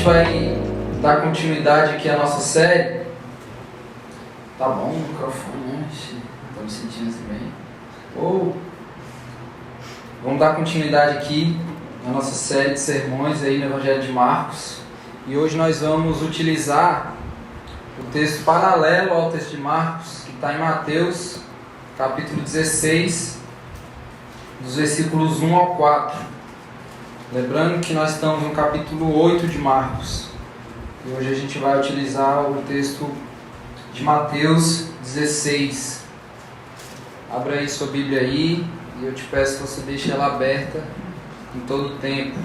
gente vai dar continuidade aqui à nossa série. Tá bom o microfone, né? Estou me sentindo assim bem. Vamos dar continuidade aqui na nossa série de sermões aí no Evangelho de Marcos. E hoje nós vamos utilizar o texto paralelo ao texto de Marcos, que está em Mateus, capítulo 16, dos versículos 1 ao 4. Lembrando que nós estamos no capítulo 8 de Marcos. E hoje a gente vai utilizar o texto de Mateus 16. Abra aí sua Bíblia aí, e eu te peço que você deixe ela aberta em todo o tempo.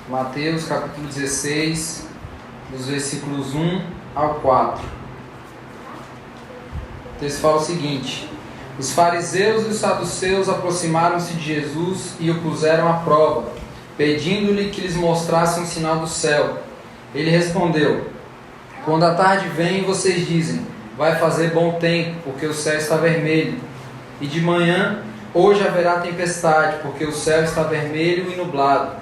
Mateus capítulo 16, dos versículos 1 ao 4. O texto fala o seguinte: os fariseus e os saduceus aproximaram-se de Jesus e o puseram à prova, pedindo-lhe que lhes mostrasse um sinal do céu. Ele respondeu: quando a tarde vem, vocês dizem, vai fazer bom tempo, porque o céu está vermelho. E de manhã, hoje haverá tempestade, porque o céu está vermelho e nublado.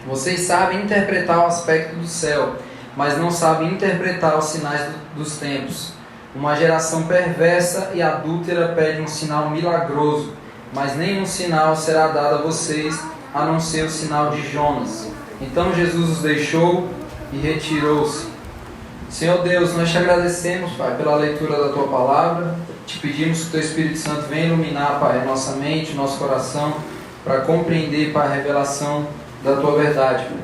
Vocês sabem interpretar o aspecto do céu, mas não sabem interpretar os sinais dos tempos. Uma geração perversa e adúltera pede um sinal milagroso, mas nenhum sinal será dado a vocês, a não ser o sinal de Jonas. Então Jesus os deixou e retirou-se. Senhor Deus, nós te agradecemos, Pai, pela leitura da Tua Palavra. Te pedimos que o Teu Espírito Santo venha iluminar, Pai, a nossa mente, o nosso coração, para compreender, Pai, a revelação da Tua verdade, Pai.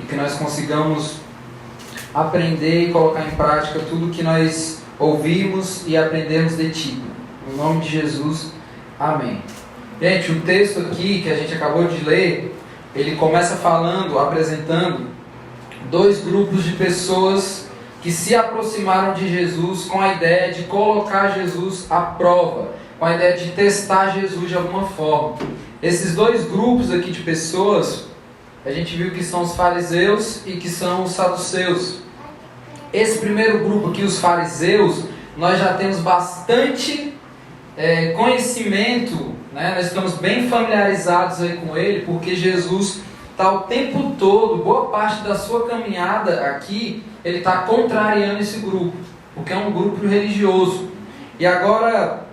E que nós consigamos aprender e colocar em prática tudo que nós ouvimos e aprendemos de Ti. Em nome de Jesus, amém. Gente, o texto aqui que a gente acabou de ler, ele começa falando, apresentando dois grupos de pessoas que se aproximaram de Jesus com a ideia de colocar Jesus à prova, com a ideia de testar Jesus de alguma forma. Esses dois grupos aqui de pessoas, a gente viu que são os fariseus e que são os saduceus. Esse primeiro grupo aqui, os fariseus, nós já temos bastante conhecimento, né? Nós estamos bem familiarizados aí com ele, porque Jesus está o tempo todo, boa parte da sua caminhada aqui, ele está contrariando esse grupo, porque é um grupo religioso. E agora,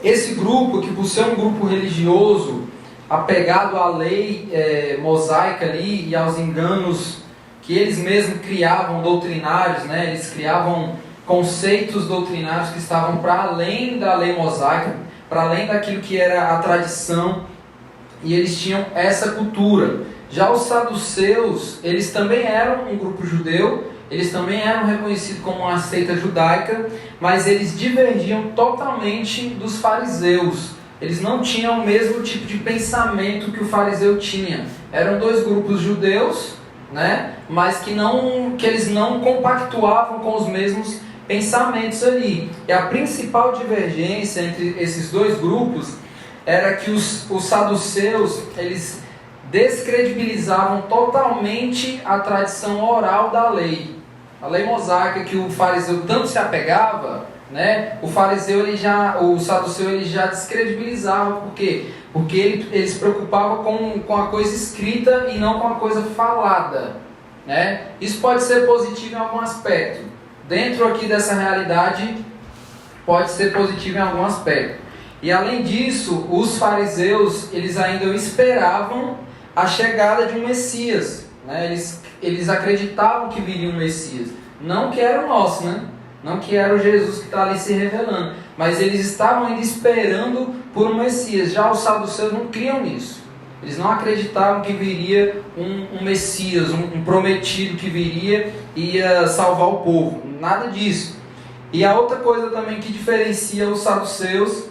esse grupo, que por ser um grupo religioso, apegado à lei mosaica ali e aos enganos que eles mesmos criavam doutrinários, né? Eles criavam conceitos doutrinários que estavam para além da lei mosaica, para além daquilo que era a tradição, e eles tinham essa cultura. Já os saduceus, eles também eram um grupo judeu, eles também eram reconhecidos como uma seita judaica, mas eles divergiam totalmente dos fariseus. Eles não tinham o mesmo tipo de pensamento que o fariseu tinha. Eram dois grupos judeus, né? Mas que eles não compactuavam com os mesmos pensamentos ali. E a principal divergência entre esses dois grupos era que os saduceus, eles descredibilizavam totalmente a tradição oral da lei. A lei mosaica que o fariseu tanto se apegava, né? O saduceu ele já descredibilizava. Por quê? Porque ele se preocupava com a coisa escrita e não com a coisa falada, né? Isso pode ser positivo em algum aspecto. Dentro aqui dessa realidade, pode ser positivo em algum aspecto. E além disso, os fariseus, eles ainda esperavam a chegada de um Messias, né? Eles acreditavam que viria um Messias. Não que era o nosso, né? Não que era o Jesus que está ali se revelando, mas eles estavam ainda esperando por um Messias. Já os saduceus não criam nisso. Eles não acreditavam que viria um Messias, um prometido que viria e ia salvar o povo. Nada disso. E a outra coisa também que diferencia os saduceus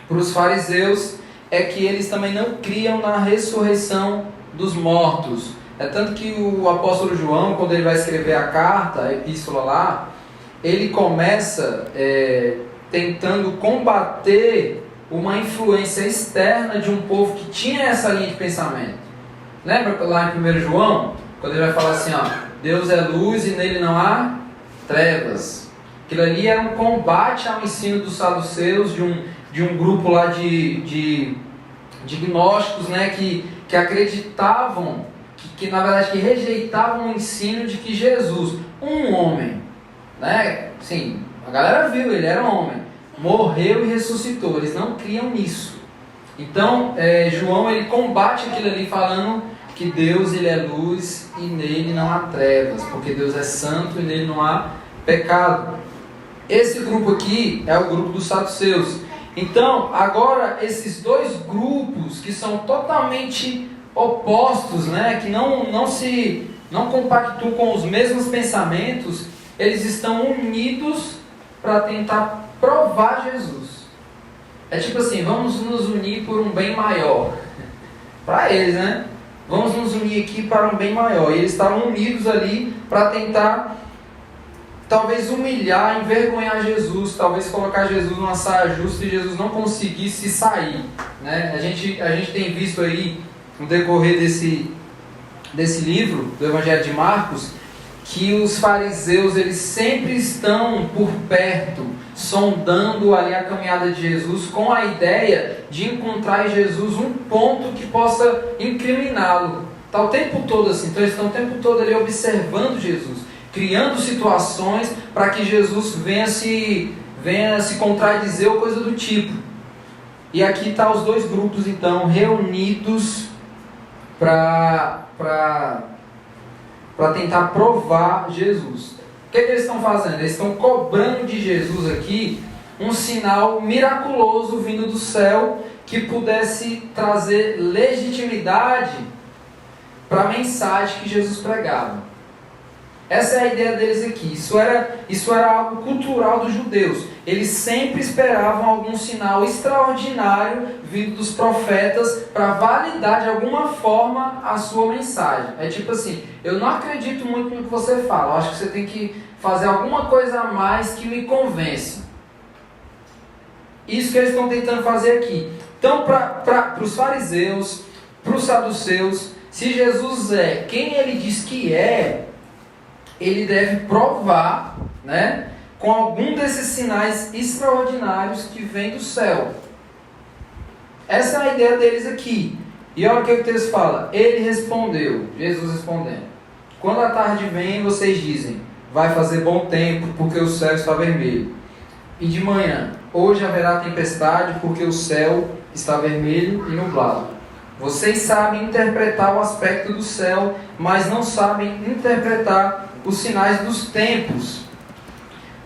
para os fariseus é que eles também não criam na ressurreição dos mortos. É tanto que o apóstolo João, quando ele vai escrever a carta, a epístola lá, ele começa tentando combater uma influência externa de um povo que tinha essa linha de pensamento. Lembra lá em 1 João, quando ele vai falar assim, ó, Deus é luz e nele não há trevas. Aquilo ali era um combate ao ensino dos saduceus, de um grupo lá de gnósticos, né, que acreditavam que na verdade que rejeitavam o ensino de que Jesus, um homem, né? Sim, a galera viu, ele era um homem, morreu e ressuscitou. Eles não criam nisso. Então, João ele combate aquilo ali falando que Deus ele é luz e nele não há trevas, porque Deus é santo e nele não há pecado. Esse grupo aqui é o grupo dos saduceus. Então, agora esses dois grupos que são totalmente opostos, né, que não compactuam com os mesmos pensamentos, eles estão unidos para tentar provar Jesus. É tipo assim, vamos nos unir por um bem maior. Para eles, né? Vamos nos unir aqui para um bem maior. E eles estavam unidos ali para tentar, talvez humilhar, envergonhar Jesus, talvez colocar Jesus numa saia justa e Jesus não conseguisse sair, né? A gente tem visto aí, no decorrer desse livro, do Evangelho de Marcos, que os fariseus, eles sempre estão por perto, sondando ali a caminhada de Jesus, com a ideia de encontrar em Jesus um ponto que possa incriminá-lo. Está o tempo todo assim, então eles estão o tempo todo ali observando Jesus, criando situações para que Jesus venha se contradizer ou coisa do tipo. E aqui está os dois grupos então reunidos para tentar provar Jesus. O que eles estão fazendo? Eles estão cobrando de Jesus aqui um sinal miraculoso vindo do céu que pudesse trazer legitimidade para a mensagem que Jesus pregava. Essa é a ideia deles aqui. Isso era algo cultural dos judeus. Eles sempre esperavam algum sinal extraordinário vindo dos profetas para validar de alguma forma a sua mensagem. É tipo assim, eu não acredito muito no que você fala, eu acho que você tem que fazer alguma coisa a mais que me convença. Isso que eles estão tentando fazer aqui. Então, para os fariseus, para os saduceus, se Jesus é quem ele diz que é, ele deve provar, né, com algum desses sinais extraordinários que vem do céu. Essa é a ideia deles aqui. E olha o que o texto fala. Ele respondeu, Jesus respondendo: quando a tarde vem, vocês dizem, vai fazer bom tempo, porque o céu está vermelho. E de manhã, hoje haverá tempestade, porque o céu está vermelho e nublado. Vocês sabem interpretar o aspecto do céu, mas não sabem interpretar os sinais dos tempos.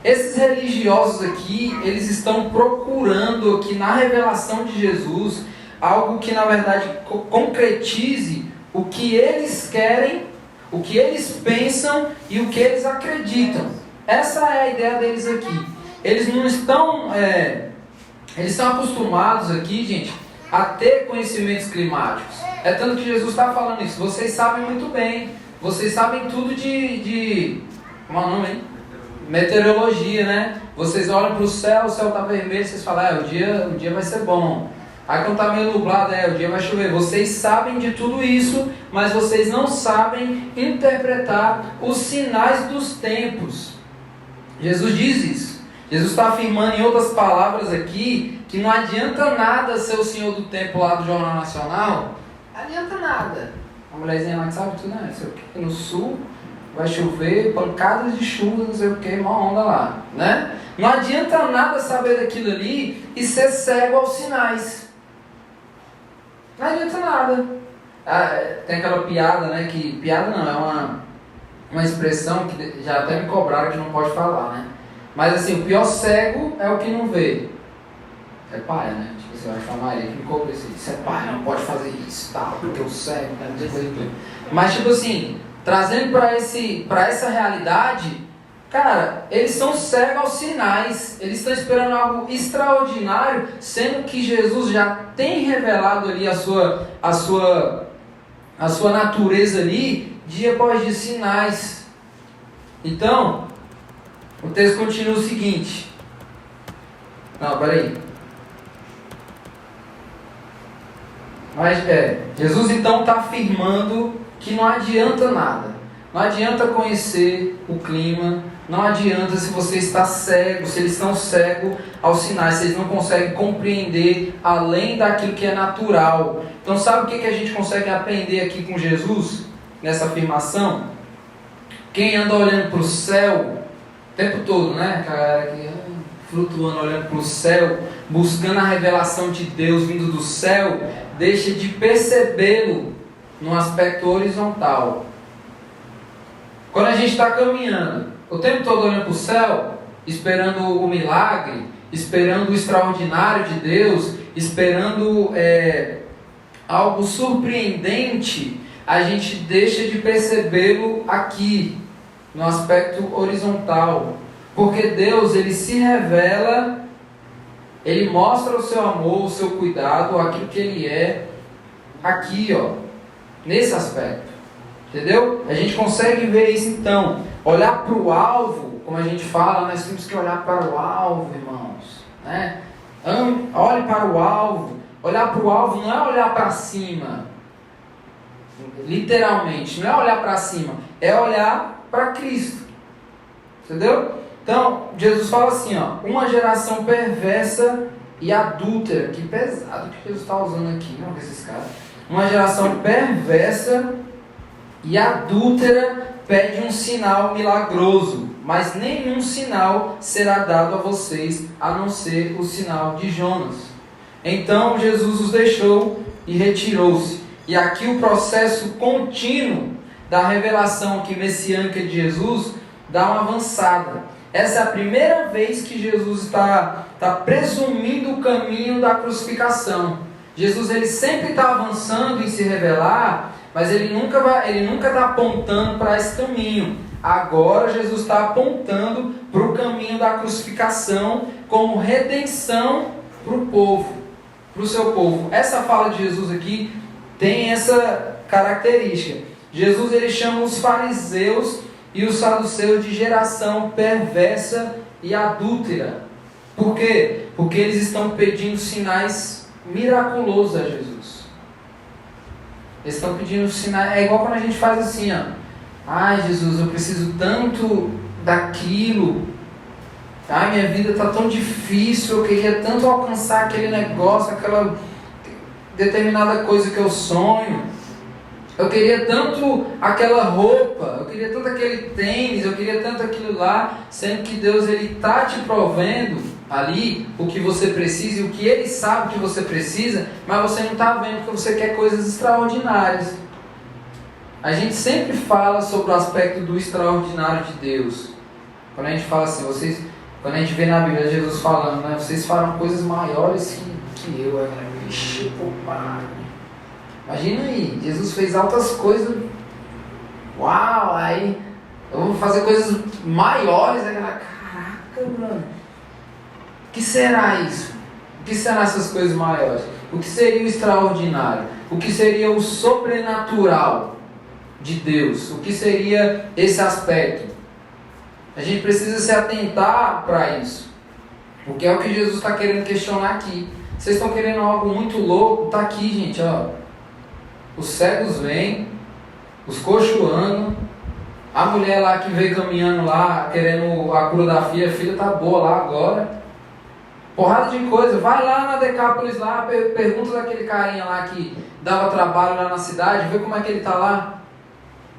Esses religiosos aqui, eles estão procurando aqui na revelação de Jesus algo que na verdade concretize o que eles querem, o que eles pensam e o que eles acreditam. Essa é a ideia deles aqui. Eles não estão, eles estão acostumados aqui, gente, a ter conhecimentos climáticos. É tanto que Jesus está falando isso. Vocês sabem muito bem. Vocês sabem tudo como é o nome, hein? Meteorologia, né? Vocês olham para o céu está vermelho, vocês falam, o dia vai ser bom. Aí quando está meio nublado, o dia vai chover. Vocês sabem de tudo isso, mas vocês não sabem interpretar os sinais dos tempos. Jesus diz isso. Jesus está afirmando em outras palavras aqui, que não adianta nada ser o senhor do tempo lá do Jornal Nacional. Não adianta nada. A mulherzinha lá que sabe tudo, né? Não sei o que. No sul vai chover, pancadas de chuva, não sei o que, uma onda lá, né? Não adianta nada saber daquilo ali e ser cego aos sinais. Não adianta nada. Tem aquela piada, né? Que piada não, é uma expressão que já até me cobraram que não pode falar, né? Mas assim, o pior cego é o que não vê. É pai, né? Tipo assim, eu acho que a Maria que me cobrou isso. Isso é pai, não pode fazer isso, tal, porque o cego, né? Mas tipo assim, trazendo para essa realidade, cara, eles são cegos aos sinais. Eles estão esperando algo extraordinário, sendo que Jesus já tem revelado ali a sua natureza ali, dia após dia, sinais. Então, o texto continua o seguinte. Não, peraí. Mas Jesus então está afirmando que não adianta nada. Não adianta conhecer o clima. Não adianta se você está cego, se eles estão cegos aos sinais, se eles não conseguem compreender além daquilo que é natural. Então sabe o que a gente consegue aprender aqui com Jesus? nessa afirmação? Quem anda olhando para o céu o tempo todo, né? A galera que flutuando, olhando para o céu, buscando a revelação de Deus vindo do céu, deixa de percebê-lo no aspecto horizontal. Quando a gente está caminhando o tempo todo olhando para o céu, esperando o milagre, esperando o extraordinário de Deus, esperando algo surpreendente, a gente deixa de percebê-lo aqui, no aspecto horizontal. Porque Deus, Ele se revela, Ele mostra o seu amor, o seu cuidado, aquilo que Ele é, aqui, nesse aspecto. Entendeu? A gente consegue ver isso então. Olhar para o alvo, como a gente fala, nós temos que olhar para o alvo, irmãos. Né? Olhe para o alvo. Olhar para o alvo não é olhar para cima. Literalmente, não é olhar para cima, é olhar para Cristo. Entendeu? Então, Jesus fala assim, uma geração perversa e adúltera. Que pesado que Jesus está usando aqui, não, esses caras. Uma geração perversa e adúltera pede um sinal milagroso, mas nenhum sinal será dado a vocês, a não ser o sinal de Jonas. Então Jesus os deixou e retirou-se. E aqui o processo contínuo da revelação aqui messiânica de Jesus dá uma avançada. Essa é a primeira vez que Jesus está presumindo o caminho da crucificação. Jesus ele sempre está avançando em se revelar, mas ele nunca está apontando para esse caminho. Agora Jesus está apontando para o caminho da crucificação como redenção para o povo, para o seu povo. Essa fala de Jesus aqui tem essa característica. Jesus ele chama os fariseus e os saduceus de geração perversa e adúltera. Por quê? Porque eles estão pedindo sinais miraculosos a Jesus. Eles estão pedindo sinais. É igual quando a gente faz assim, ai Jesus, eu preciso tanto daquilo. Ai, minha vida está tão difícil, eu queria tanto alcançar aquele negócio, aquela determinada coisa que eu sonho. Eu queria tanto aquela roupa, eu queria tanto aquele tênis, eu queria tanto aquilo lá, sendo que Deus ele está te provendo ali o que você precisa e o que Ele sabe que você precisa, mas você não está vendo que você quer coisas extraordinárias. A gente sempre fala sobre o aspecto do extraordinário de Deus. Quando a gente fala assim, quando a gente vê na Bíblia Jesus falando, né, vocês farão coisas maiores que eu, vixe, pô, pai. Imagina aí, Jesus fez altas coisas, uau, aí eu vou fazer coisas maiores, caraca, mano, o que será isso? O que serão essas coisas maiores? O que seria o extraordinário? O que seria o sobrenatural de Deus? O que seria esse aspecto? A gente precisa se atentar para isso, porque é o que Jesus está querendo questionar aqui. Vocês estão querendo algo muito louco? Está aqui, gente, os cegos vêm, os coxos andam, a mulher lá que veio caminhando lá, querendo a cura da filha, a filha está boa lá agora. Porrada de coisa. Vai lá na Decápolis lá, pergunta daquele carinha lá que dava trabalho lá na cidade, vê como é que ele está lá.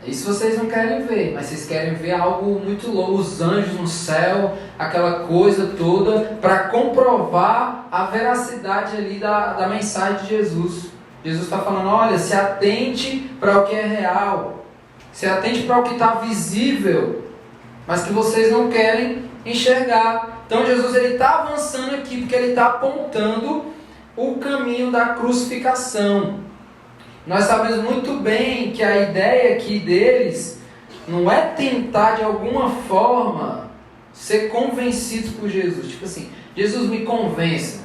Isso vocês não querem ver, mas vocês querem ver algo muito louco, os anjos no céu, aquela coisa toda, para comprovar a veracidade ali da mensagem de Jesus. Jesus está falando, olha, se atente para o que é real, se atente para o que está visível, mas que vocês não querem enxergar. Então Jesus está avançando aqui, porque ele está apontando o caminho da crucificação. Nós sabemos muito bem que a ideia aqui deles não é tentar de alguma forma ser convencidos por Jesus. Tipo assim, Jesus me convença.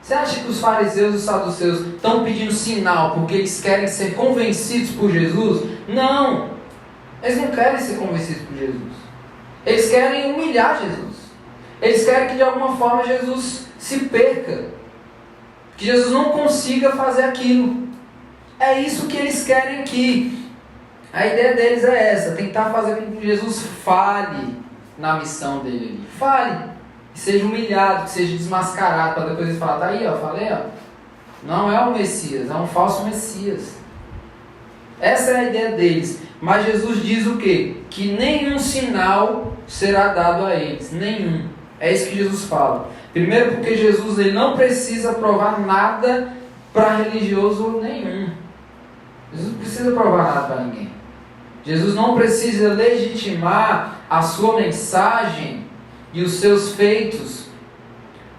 Você acha que os fariseus e os saduceus estão pedindo sinal porque eles querem ser convencidos por Jesus? Não! Eles não querem ser convencidos por Jesus. Eles querem humilhar Jesus. Eles querem que de alguma forma Jesus se perca. Que Jesus não consiga fazer aquilo. É isso que eles querem aqui. A ideia deles é essa, tentar fazer com que Jesus fale na missão dele ali. Fale, que seja humilhado, que seja desmascarado, para depois eles falarem, tá aí, falei, não é o Messias, é um falso Messias. Essa é a ideia deles. Mas Jesus diz o quê? Que nenhum sinal será dado a eles. Nenhum. É isso que Jesus fala. Primeiro porque Jesus ele não precisa provar nada para religioso nenhum. Jesus não precisa provar nada para ninguém. Jesus não precisa legitimar a sua mensagem e os seus feitos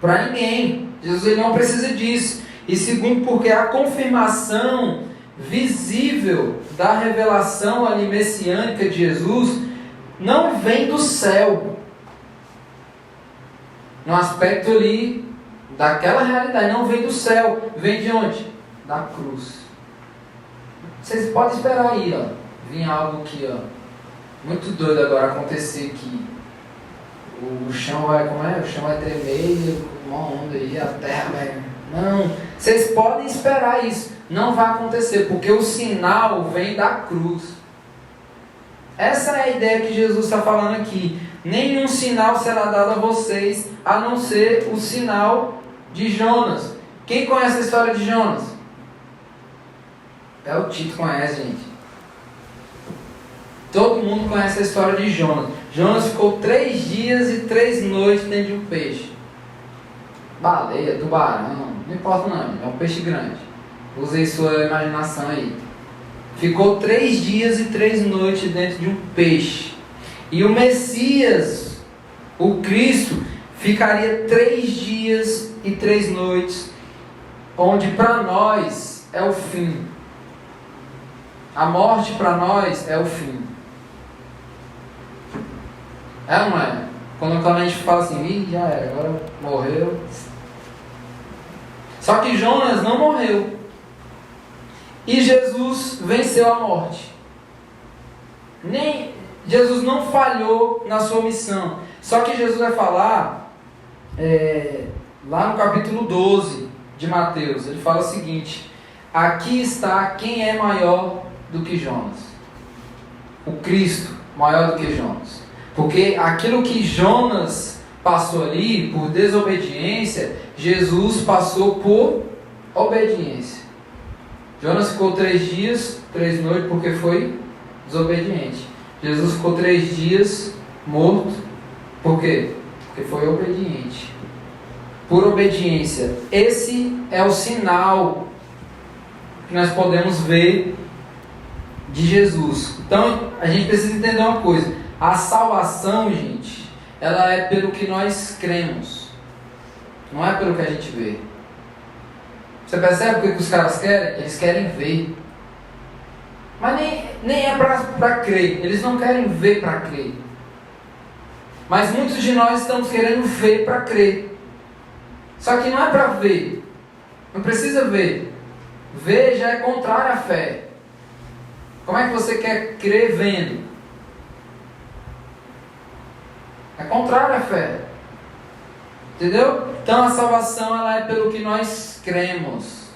para ninguém. Jesus ele não precisa disso. E segundo, porque a confirmação visível da revelação ali messiânica de Jesus não vem do céu. No aspecto ali daquela realidade, não vem do céu. Vem de onde? Da cruz. Vocês podem esperar aí, ó. Vir algo aqui, ó. Muito doido agora acontecer aqui. O chão vai, como é? O chão vai tremer, uma onda aí, a terra vai... Não, vocês podem esperar isso. Não vai acontecer, porque o sinal vem da cruz. Essa é a ideia que Jesus está falando aqui. Nenhum sinal será dado a vocês, a não ser o sinal de Jonas. Quem conhece a história de Jonas? É o Tito conhece, gente. Todo mundo conhece a história de Jonas. Jonas ficou 3 dias e 3 noites dentro de um peixe. Baleia, tubarão, não importa não, é um peixe grande. Usei sua imaginação aí. Ficou 3 dias e 3 noites dentro de um peixe. E o Messias, o Cristo, ficaria 3 dias e 3 noites, onde para nós é o fim. A morte para nós é o fim. É ou não é? Quando a gente fala assim, ih, já era, agora morreu. Só que Jonas não morreu. E Jesus venceu a morte. Jesus não falhou na sua missão. Só que Jesus vai falar, lá no capítulo 12 de Mateus, ele fala o seguinte: aqui está quem é maior do que Jonas. O Cristo, maior do que Jonas. Porque aquilo que Jonas passou ali, por desobediência, Jesus passou por obediência. Jonas ficou 3 dias, 3 noites, porque foi desobediente. Jesus ficou 3 dias morto. Por quê? Porque foi obediente. Por obediência. Esse é o sinal que nós podemos ver de Jesus. Então, a gente precisa entender uma coisa. A salvação, gente, ela é pelo que nós cremos. Não é pelo que a gente vê. Você percebe o que os caras querem? Eles querem ver. Mas nem é para crer. Eles não querem ver para crer. Mas muitos de nós estamos querendo ver para crer. Só que não é para ver. Não precisa ver. Ver já é contrário à fé. Como é que você quer crer vendo? É contrário à fé. Entendeu? Então a salvação ela é pelo que nós cremos.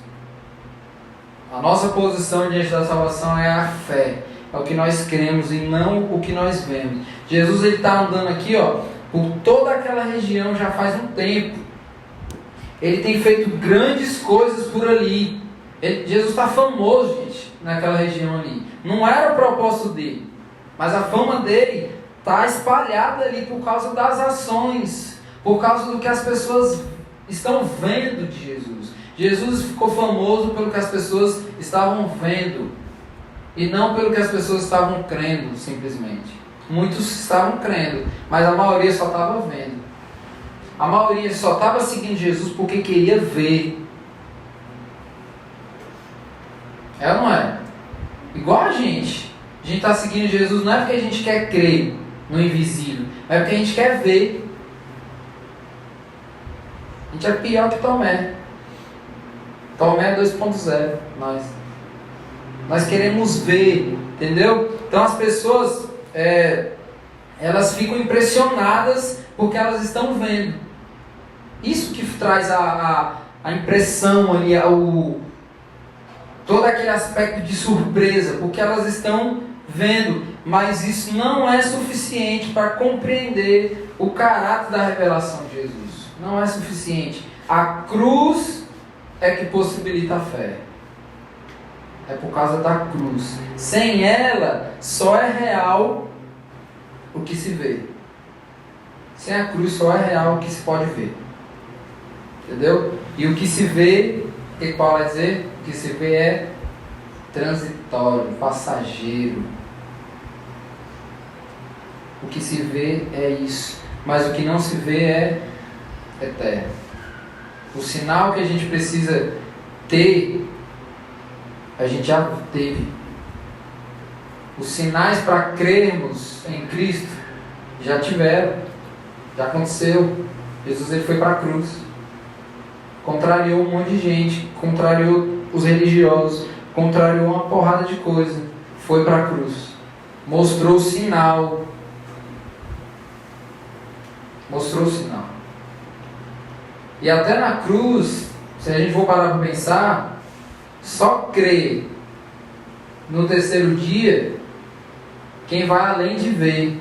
A nossa posição diante da salvação é a fé. É o que nós cremos e não o que nós vemos. Jesus ele está andando aqui, ó, por toda aquela região já faz um tempo. Ele tem feito grandes coisas por ali. Jesus está famoso, gente, naquela região ali. Não era o propósito dele, mas a fama dele está espalhada ali por causa das ações, por causa do que as pessoas estão vendo de Jesus. Jesus ficou famoso pelo que as pessoas estavam vendo e não pelo que as pessoas estavam crendo, simplesmente. Muitos estavam crendo, mas a maioria só estava vendo. A maioria só estava seguindo Jesus porque queria ver. É ou não é? Igual a gente. A gente está seguindo Jesus não é porque a gente quer crer no invisível, é porque a gente quer ver. A gente é pior que Tomé. Tomé 2.0. Nós queremos ver, entendeu? Então as pessoas elas ficam impressionadas porque elas estão vendo. Isso que traz a impressão ali, todo aquele aspecto de surpresa, porque elas estão vendo, mas isso não é suficiente para compreender o caráter da revelação de Jesus. Não é suficiente. A cruz é que possibilita a fé. É por causa da cruz. Sem ela, só é real o que se vê. Sem a cruz, só é real o que se pode ver. Entendeu? E o que se vê, o que Paulo vai dizer? O que se vê é transitório, passageiro. O que se vê é isso. Mas o que não se vê é eterno. O sinal que a gente precisa ter, a gente já teve. Os sinais para crermos em Cristo já tiveram, já aconteceu. Jesus ele foi para a cruz, contrariou um monte de gente, contrariou os religiosos, contrariou uma porrada de coisa, foi para a cruz, mostrou o sinal. Mostrou o sinal. E até na cruz, se a gente for parar para pensar, só crê no terceiro dia quem vai além de ver.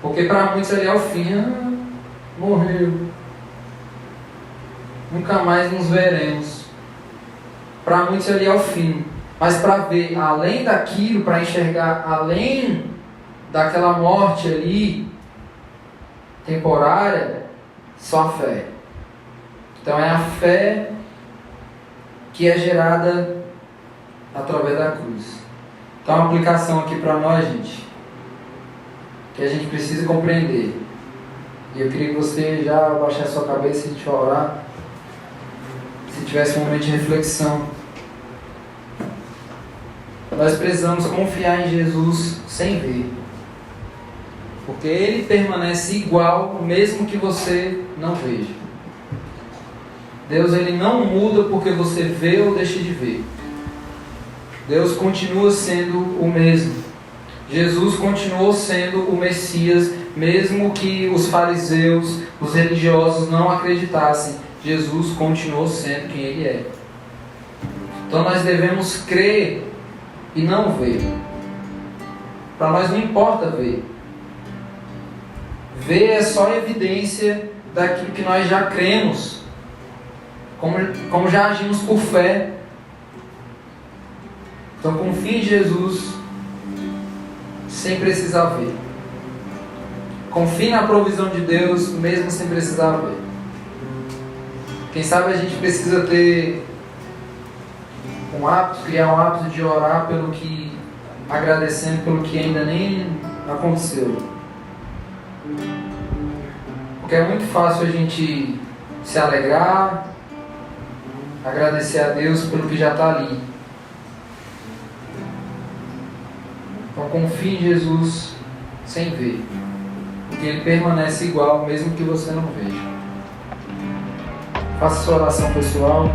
Porque para muitos ali é o fim. Morreu. Nunca mais nos veremos. Para muitos ali é o fim. Mas para ver além daquilo, para enxergar além daquela morte ali, temporária, só a fé. Então é a fé que é gerada através da cruz. Então uma aplicação aqui para nós, gente, que a gente precisa compreender. E eu queria que você já abaixasse a sua cabeça e a gente orar, se tivesse um momento de reflexão. Nós precisamos confiar em Jesus sem ver. Porque Ele permanece igual, mesmo que você não veja. Deus ele não muda porque você vê ou deixa de ver. Deus continua sendo o mesmo. Jesus continuou sendo o Messias, mesmo que os fariseus, os religiosos não acreditassem. Jesus continuou sendo quem Ele é. Então nós devemos crer e não ver. Para nós não importa ver. Ver é só evidência daquilo que nós já cremos, como já agimos por fé. Então confie em Jesus sem precisar ver. Confie na provisão de Deus mesmo sem precisar ver. Quem sabe a gente precisa ter um hábito, criar um hábito de orar pelo que, agradecendo pelo que ainda nem aconteceu. Porque é muito fácil a gente se alegrar, agradecer a Deus pelo que já está ali. Então confie em Jesus sem ver, porque Ele permanece igual, mesmo que você não veja. Faça sua oração pessoal.